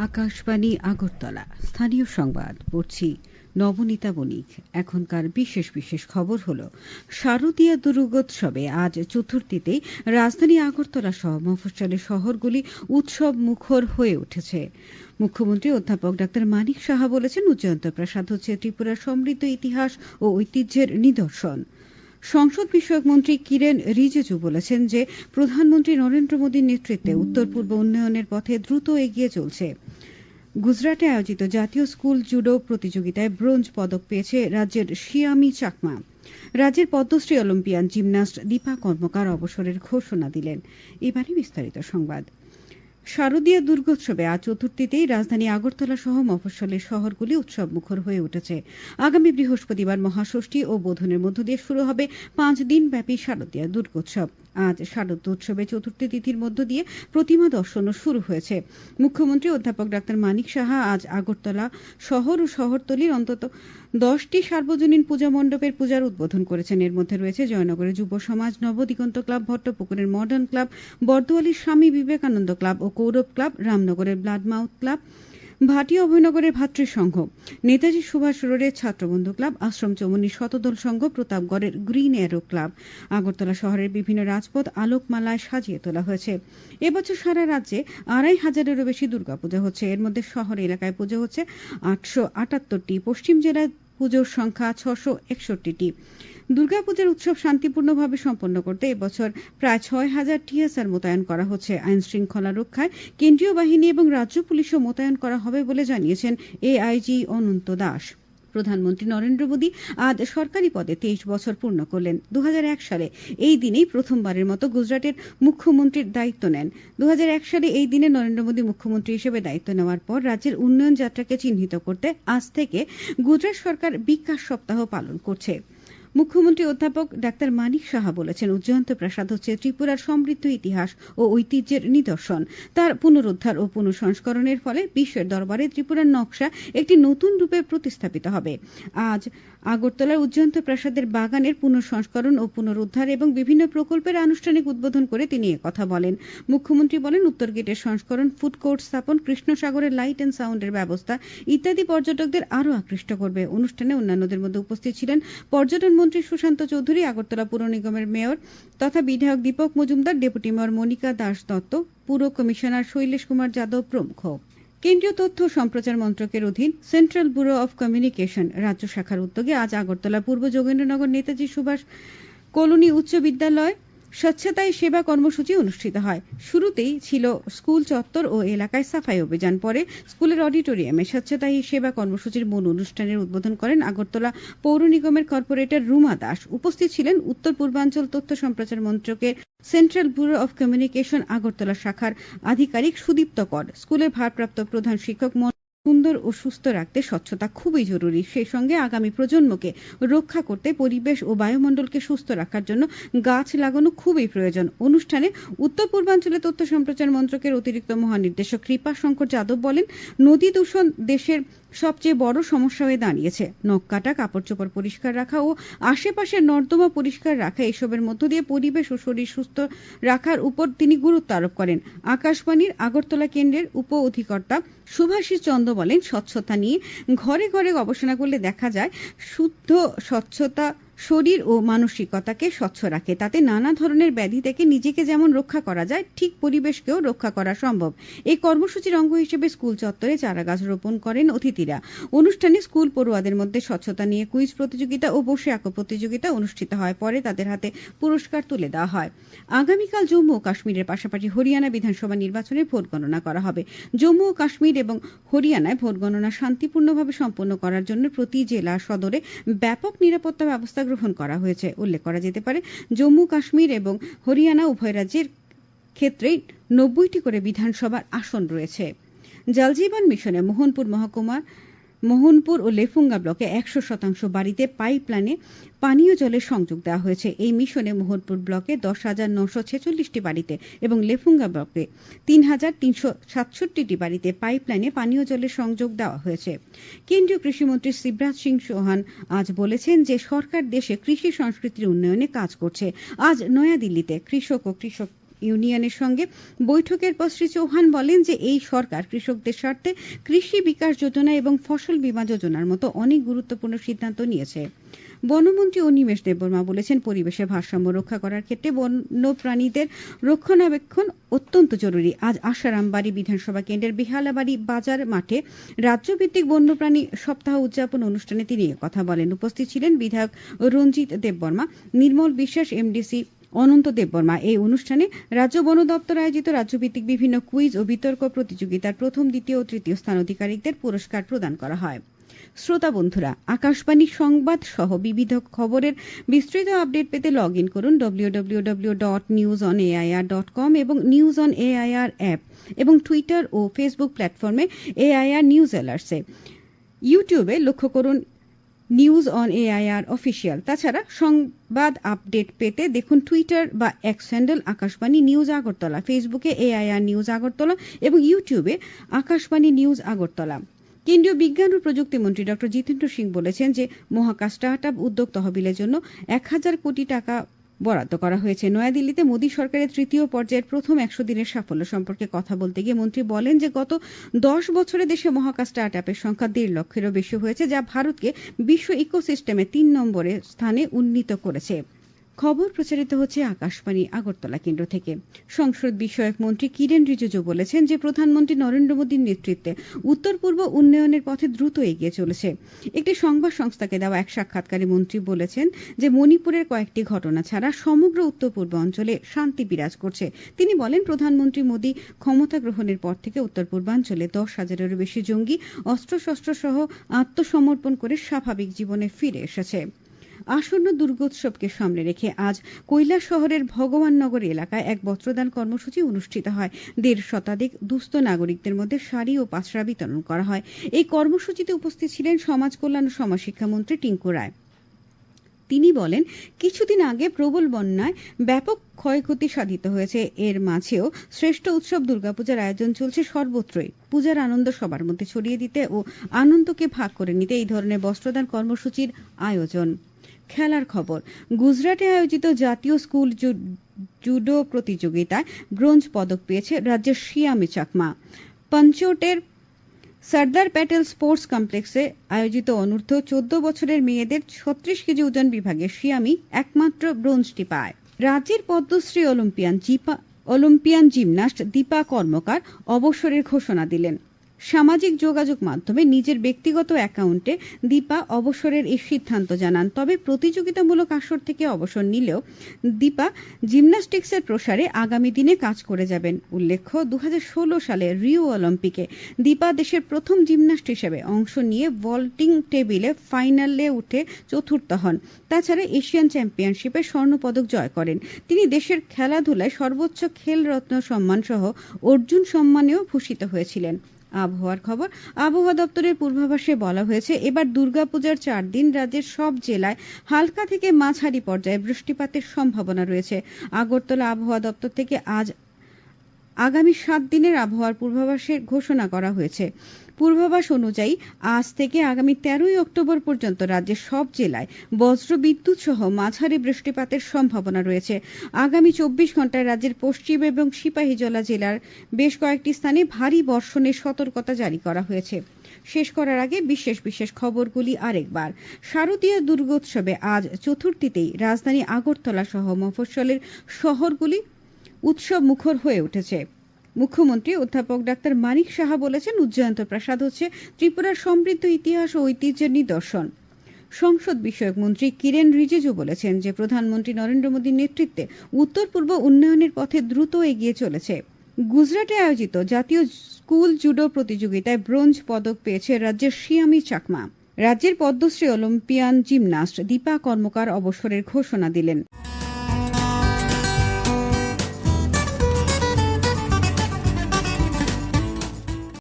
আকাশবাণী আগরতলা স্থানীয় সংবাদ পড়ছি নবনীতা বণিক। এখনকার বিশেষ বিশেষ খবর হলো শারদীয়া দুর্গোৎসবে আজ চতুর্থীতেই রাজধানী আগরতলা সহ মফস্বলের শহরগুলি উৎসব মুখর হয়ে উঠেছে। মুখ্যমন্ত্রী অধ্যাপক ডাক্তার মানিক সাহা বলেছেন, উজ্জয়ন্ত প্রাসাদ হচ্ছে ত্রিপুরার সমৃদ্ধ ইতিহাস ও ঐতিহ্যের নিদর্শন। সংসদ বিষয়ক মন্ত্রী কিরেন রিজিজু বলেছেন যে প্রধানমন্ত্রী নরেন্দ্র মোদীর নেতৃত্বে উত্তর পূর্ব উন্নয়নের পথে দ্রুত এগিয়ে চলছে। গুজরাটে আয়োজিত জাতীয় স্কুল জুডো প্রতিযোগিতায় ব্রোঞ্জ পদক পেয়েছে রাজ্যের শিয়ামি চাকমা। রাজ্যের পদ্মশ্রী অলিম্পিয়ান জিমন্যাস্ট দীপা কর্মকার অবসরের ঘোষণা দিলেন। এবারে বিস্তারিত সংবাদ। শারদীয়া দুর্গোৎসবে আজ চতুর্থীতেই রাজধানী আগরতলা সহ মফস্বলের শহরগুলি উৎসব মুখর হয়ে উঠেছে। আগামী বৃহস্পতিবার মহাষষ্ঠী ও বোধনের মধ্য দিয়ে শুরু হবে 5 দিনব্যাপী শারদীয়া দুর্গোৎসব। আজ শারদ উৎসবে চতুর্থী তিথির মধ্য দিয়ে প্রতিমা দর্শনও শুরু হয়েছে। মুখ্যমন্ত্রী অধ্যাপক ডাক্তার মানিক সাহা আজ আগরতলা শহর ও শহরতলির অন্তত 10টি সার্বজনীন পূজা মণ্ডপের পূজার উদ্বোধন করেছেন। এর মধ্যে রয়েছে জয়নগরের যুব সমাজ, Nabadiganta club, ভট্টপুকুরের modern club, বর্দোয়ালির Swami Vivekananda club ও কৌরব ক্লাব, রামনগরের ব্লাডমাউথ ক্লাব, ভাটি অভয়নগরের ভাতৃসংঘ, নেতাজি সুভাষ রোডের ছাত্রবন্ধু ক্লাব, আশ্রম চৌমুহনীর শতদল সংঘ, প্রতাপগড়ের গ্রিন অ্যারো ক্লাব। আগরতলা শহরের বিভিন্ন রাজপথ আলোকমালায় সাজিয়ে তোলা হয়েছে। এবছর সারা রাজ্যে 2500-এরও বেশি দুর্গাপূজা হচ্ছে। এর মধ্যে শহর এলাকায় পুজো হচ্ছে 878টি, পশ্চিম জেলায় পুজোর সংখ্যা 661টি। দুর্গাপূজার উৎসব শান্তিপূর্ণভাবে সম্পন্ন করতে এবছর প্রায় 6000 টিএসআর মোতায়েন করা হচ্ছে। আইন শৃঙ্খলা রক্ষায় কেন্দ্রীয় বাহিনী এবং রাজ্য পুলিশও মোতায়েন করা হবে বলে জানিয়েছেন এআইজি অনন্ত দাস। প্রধানমন্ত্রী নরেন্দ্র মোদী আজ সরকারি পদে 23 বছর পূর্ণ করলেন। 2001 সালে এই দিনেই প্রথমবারের মতো গুজরাটের মুখ্যমন্ত্রীর দায়িত্ব নেন। 2001 সালে এই দিনে নরেন্দ্র মোদী মুখ্যমন্ত্রী হিসেবে দায়িত্ব নেওয়ার পর রাজ্যের উন্নয়ন যাত্রাকে চিহ্নিত করতে আজ থেকে গুজরাট সরকার বিকাশ সপ্তাহ পালন করছে। মুখ্যমন্ত্রী অধ্যাপক ডাক্তার মানিক সাহা বলেছেন, উজ্জয়ন্ত প্রাসাদ হচ্ছে ত্রিপুরার সমৃদ্ধ ইতিহাস ও ঐতিহ্যের নিদর্শন। তার পুনরুদ্ধার ও পুনঃসংস্করণের ফলে বিশ্বের দরবারে ত্রিপুরার নকশা একটি নতুন রূপে প্রতিস্থাপিত হবে। আজ আগরতলার উজ্জয়ন্ত প্রাসাদের বাগানের পুনঃসংস্করণ ও পুনরুদ্ধার এবং বিভিন্ন প্রকল্পের আনুষ্ঠানিক উদ্বোধন করে তিনি একথা বলেন। মুখ্যমন্ত্রী বলেন, উত্তর গেটের সংস্করণ, ফুড কোর্ট স্থাপন, কৃষ্ণসাগরের লাইট অ্যান্ড সাউন্ডের ব্যবস্থা ইত্যাদি পর্যটকদের আরও আকৃষ্ট করবে। অনুষ্ঠানে অন্যান্যদের মধ্যে উপস্থিত ছিলেন পর্যটন মন্ত্রী সুশান্ত চৌধুরী, আগরতলা পুর নিগমের মেয়র তথা বিধায়ক দীপক মজুমদার, ডেপুটি মেয়র মনিকা দাস দত্ত, পুর কমিশনার শৈলেশ কুমার যাদব প্রমুখ। কেন্দ্রীয় তথ্য সম্প্রচার মন্ত্রকের অধীন সেন্ট্রাল ব্যুরো অফ কমিউনিকেশন রাজ্য শাখার উদ্যোগে আজ আগরতলা পূর্ব যোগেন্দ্রনগর নেতাজি সুভাষ কলোনি উচ্চ বিদ্যালয় স্বচ্ছতাই সেবা কর্মসূচি অনুষ্ঠিত হয়। শুরুতেই ছিল স্কুল চত্বর ও এলাকায় সাফাই অভিযান। পরে স্কুলের অডিটোরিয়ামে স্বচ্ছতাই সেবা কর্মসূচির মূল অনুষ্ঠানের উদ্বোধন করেন আগরতলা পৌর নিগমের কর্পোরেটর রুমা দাস। উপস্থিত ছিলেন উত্তর পূর্বাঞ্চল তথ্য সম্প্রচার মন্ত্রকের central bureau of communication Agartala শাখার আধিকারিক সুদীপ্ত কর। স্কুলের ভারপ্রাপ্ত প্রধান শিক্ষক সুন্দর ও সুস্থ রাখতে স্বচ্ছতা খুবই জরুরি। সেই সঙ্গে আগামী প্রজন্মকে রক্ষা করতে পরিবেশ ও বায়ুমণ্ডলকে সুস্থ রাখার জন্য গাছ লাগানো খুবই প্রয়োজন। অনুষ্ঠানে উত্তর পূর্বাঞ্চলে তথ্য সম্প্রচার মন্ত্রকের অতিরিক্ত মহানির্দেশক কৃপা শঙ্কর যাদব বলেন, নদী দূষণ দেশের সবচেয়ে বড় সমস্যা হয়ে দাঁড়িয়েছে। নখ কাটা, কাপড় চোপড় পরিষ্কার রাখা ও আশেপাশের নর্দমা পরিষ্কার রাখা, এসবের মধ্য দিয়ে পরিবেশ ও শরীর সুস্থ রাখার উপর তিনি গুরুত্ব আরোপ করেন। আকাশবাণীর আগরতলা কেন্দ্রের উপ অধিকর্তা সুভাষিস চন্দ্র বলেন, স্বচ্ছতা নিয়ে ঘরে ঘরে গবেষণা করলে দেখা যায় শুদ্ধ স্বচ্ছতা শরীর ও মানসিকতাকে স্বচ্ছ রাখে। তাতে নানা ধরনের ব্যাধি থেকে নিজেকে যেমন রক্ষা করা যায়, ঠিক পরিবেশকেও রক্ষা করা সম্ভব। এই কর্মসূচির অঙ্গ হিসেবে স্কুল চত্বরে চারাগাছ রোপণ করেন অতিথিরা। অনুষ্ঠানে স্কুল পড়ুয়াদের মধ্যে স্বচ্ছতা নিয়ে কুইজ প্রতিযোগিতা ও বসে আঁকো প্রতিযোগিতা অনুষ্ঠিত হয়। পরে তাদের হাতে পুরস্কার তুলে দেওয়া হয়। আগামীকাল জম্মু ও কাশ্মীরের পাশাপাশি হরিয়ানা বিধানসভা নির্বাচনের ভোট গণনা করা হবে। জম্মু ও কাশ্মীর এবং হরিয়ানায় ভোট গণনা শান্তিপূর্ণভাবে সম্পন্ন করার জন্য প্রতি জেলা সদরে ব্যাপক নিরাপত্তা ব্যবস্থা গ্রহণ করা হয়েছে। উল্লেখ করা যেতে পারে, জম্মু কাশ্মীর এবং হরিয়ানা উভয় রাজ্যের ক্ষেত্রেই 90টি করে বিধানসভার আসন রয়েছে। জলজীবন মিশনে মোহনপুর মহকুমার মোহনপুর ও লেফুঙ্গা ব্লকে 100% বাড়িতে পাইপ লাইনে পানীয় জলের সংযোগ দেওয়া হয়েছে। এই মিশনে মোহনপুর ব্লকে 10,946টি বাড়িতে এবং লেফুঙ্গা ব্লকে 3,367টি বাড়িতে পাইপ লাইনে পানীয় জলের সংযোগ দেওয়া হয়েছে। কেন্দ্রীয় কৃষিমন্ত্রী শিবরাজ সিং চৌহান আজ বলেছেন যে সরকার দেশে কৃষি সংস্কৃতির উন্নয়নে কাজ করছে। আজ নয়াদিল্লিতে কৃষক ও কৃষক ইউনিয়নের সঙ্গে বৈঠকের পর শ্রী চৌহান বলেন যে এই সরকার কৃষকদের স্বার্থে কৃষি বিকাশ যোজনা এবং ফসল বীমা যোজনার মতো অনেক গুরুত্বপূর্ণ সিদ্ধান্ত নিয়েছে। বনমন্ত্রী অনিমেষ দেববর্মা বলেছেন, পরিবেশের ভারসাম্য রক্ষা করার ক্ষেত্রে বন্যপ্রাণীদের রক্ষণাবেক্ষণ অত্যন্ত জরুরি। আজ আশারামবাড়ি বিধানসভা কেন্দ্রের বেহালাবাড়ি বাজার মাঠে রাজ্যভিত্তিক বন্যপ্রাণী সপ্তাহ উদযাপন অনুষ্ঠানে তিনি কথা বলেন। উপস্থিত ছিলেন বিধায়ক রঞ্জিত দেববর্মা, নির্মল বিশ্বাস, এমডিসি অনন্ত দেববর্মা। এই অনুষ্ঠানে রাজ্য বন দপ্তর আয়োজিত রাজ্যভিত্তিক বিভিন্ন কুইজ ও বিতর্ক প্রতিযোগিতার প্রথম, দ্বিতীয় ও তৃতীয় স্থান অধিকারীদের পুরস্কার প্রদান করা হয়। শ্রোতা বন্ধুরা, আকাশবাণী সংবাদ সহ বিবিধ খবরের বিস্তৃত আপডেট পেতে লগ ইন করুন www.newsonair.com এবং নিউজ অন এআইআর অ্যাপ এবং টুইটার ও ফেসবুক প্ল্যাটফর্মে এআইআর নিউজ অ্যালার্টসে। ইউটিউবে লক্ষ্য করুন নিউজ অন এআইআর অফিসিয়াল। তাছাড়া সংবাদ আপডেট পেতে দেখুন টুইটার বা x handle Akashvani news Agartala, ফেসবুকে এআইআর নিউজ আগরতলা এবং ইউটিউবে আকাশবাণী নিউজ আগরতলা। কেন্দ্রীয় বিজ্ঞান ও প্রযুক্তি মন্ত্রী ডক্টর জিতেন্দ্র সিং বলেছেন যে মহাকাশ স্টার্ট আপ উদ্যোগ তহবিলের জন্য ১,০০০ কোটি টাকা বরাদ্দ করা হয়েছে। নয়াদিল্লিতে মোদী সরকারের তৃতীয় পর্যায়ের প্রথম ১০০ দিনের সাফল্য সম্পর্কে কথা বলতে গিয়ে মন্ত্রী বলেন যে গত ১০ বছরে দেশে মহাকাশ স্টার্ট আপের সংখ্যা ১.৫ লক্ষেরও বেশি হয়েছে, যা ভারতকে বিশ্ব ইকোসিস্টেমে ৩ নম্বরের স্থানে উন্নীত করেছে। খবর প্রচারিত হচ্ছে আকাশবাণী আগরতলা কেন্দ্র থেকে। সংসদ বিষয়ক মন্ত্রী কিরেন রিজিজু বলেছেন যে প্রধানমন্ত্রী নরেন্দ্র মোদীর নেতৃত্বে উত্তর পূর্ব উন্নয়নের পথে দ্রুত এগিয়ে চলেছে। একটি সংবাদ সংস্থাকে দেওয়া এক সাক্ষাৎকারে মন্ত্রী বলেছেন যে মণিপুরের কয়েকটি ঘটনা ছাড়া সমগ্র উত্তর পূর্ব অঞ্চলে শান্তি বিরাজ করছে। তিনি বলেন, প্রধানমন্ত্রী মোদী ক্ষমতা গ্রহণের পর থেকে উত্তর পূর্বাঞ্চলে ১০,০০০-এরও বেশি জঙ্গি অস্ত্রশস্ত্র সহ আত্মসমর্পণ করে স্বাভাবিক জীবনে ফিরে এসেছে। আসন্ন দুর্গোৎসবকে সামনে রেখে আজ কৈলাস শহরের ভগবাননগর এলাকায় এক বস্ত্রদান কর্মসূচি অনুষ্ঠিত হয়। ১৫০ শতাধিক দুস্থ নাগরিকদের মধ্যে শাড়ি ও পাঁচড়া বিতরণ করা হয়। এই কর্মসূচিতে উপস্থিত ছিলেন সমাজ কল্যাণ ও সমাজশিক্ষা মন্ত্রী টিঙ্কু রায়। তিনি বলেন, কিছুদিন আগে প্রবল বন্যায় ব্যাপক ক্ষয়ক্ষতি সাধিত হয়েছে। এর মাঝেও শ্রেষ্ঠ উৎসব দুর্গাপূজার আয়োজন চলছে সর্বত্রই। পূজার আনন্দ সবার মধ্যে ছড়িয়ে দিতে ও আনন্দকে ভাগ করে নিতে এই ধরনের বস্ত্রদান কর্মসূচির আয়োজন। খেলার খবর। গুজরাটে আয়োজিত জাতীয় স্কুল জুডো প্রতিযোগিতায় ব্রোঞ্জ পদক পেয়েছে রাজ্যের শিয়ামি চাকমা। পাঞ্চোটের সর্দার প্যাটেল স্পোর্টস কমপ্লেক্সে আয়োজিত অনূর্ধ্ব ১৪ বছরের মেয়েদের ৩৬ কেজি ওজন বিভাগে শিয়ামি একমাত্র ব্রোঞ্জটি পায়। রাজ্যের পদ্মশ্রী অলিম্পিয়ান জিমন্যাস্ট দীপা কর্মকার অবসরের ঘোষণা দিলেন। সামাজিক যোগাযোগ মাধ্যমে নিজের ব্যক্তিগত অ্যাকাউন্টে দীপা অবসরের এই সিদ্ধান্ত জানান। তবে প্রতিযোগিতামূলক আসর থেকে অবসর নিলেও দীপা জিমন্যাস্টিক্সের প্রসারে আগামী দিনে কাজ করে যাবেন। উল্লেখ্য, ২০১৬ সালে রিও অলিম্পিকে দীপা দেশের প্রথম জিমন্যাস্ট হিসেবে অংশ নিয়ে ভল্টিং টেবিলে ফাইনালে উঠে চতুর্থ হন। তাছাড়া এশিয়ান চ্যাম্পিয়নশিপে স্বর্ণপদক জয় করেন। তিনি দেশের খেলাধুলায় সর্বোচ্চ খেলরত্ন সম্মান সহ অর্জুন সম্মানেও ভূষিত হয়েছিলেন। আবহাওয়ার খবর। আবহাওয়া দপ্তরের পূর্বাভাসে বলা হয়েছে, এবার দুর্গাপূজার ৪ দিন রাজ্যের সব জেলায় হালকা থেকে মাঝারি পর্যায়ে বৃষ্টিপাতের সম্ভাবনা রয়েছে। আগরতলা আবহাওয়া দপ্তর থেকে আগামী ৭ দিনের আবহাওয়ার পূর্বাভাসে ঘোষণা করা হয়েছে। পূর্বাভাস অনুযায়ী আজ থেকে আগামী ১৩ অক্টোবর পর্যন্ত রাজ্যের সব জেলায় বজ্রবিদ্যুৎ সহ মাঝারি বৃষ্টিপাতের সম্ভাবনা রয়েছে। আগামী ২৪ ঘন্টায় রাজ্যের পশ্চিম এবং সিপাহীজলা জেলার বেশ কয়েকটি স্থানে ভারী বর্ষণের সতর্কতা জারি করা হয়েছে। শেষ করার আগে বিশেষ বিশেষ খবরগুলি আরেকবার। শারদীয় দুর্গোৎসবে আজ চতুর্থীতেই রাজধানী আগরতলা সহ মফস্বলের শহরগুলি উৎসব মুখর হয়ে উঠেছে। মুখ্যমন্ত্রী অধ্যাপক ডাক্তার মানিক সাহা বলেছেন, উজ্জয়ন্ত প্রাসাদ হচ্ছে ত্রিপুরার সমৃদ্ধ ইতিহাস ও ঐতিহ্যের নিদর্শন। সংসদ বিষয়ক মন্ত্রী কিরেন রিজিজু বলেছেন যে প্রধানমন্ত্রী নরেন্দ্র মোদীর নেতৃত্বে উত্তর পূর্ব উন্নয়নের পথে দ্রুত এগিয়ে চলেছে। গুজরাটে আয়োজিত জাতীয় স্কুল জুডো প্রতিযোগিতায় ব্রোঞ্জ পদক পেয়েছে রাজ্যের শিয়ামি চাকমা। রাজ্যের পদ্মশ্রী অলিম্পিয়ান জিমন্যাস্ট দীপা কর্মকার অবসরের ঘোষণা দিলেন।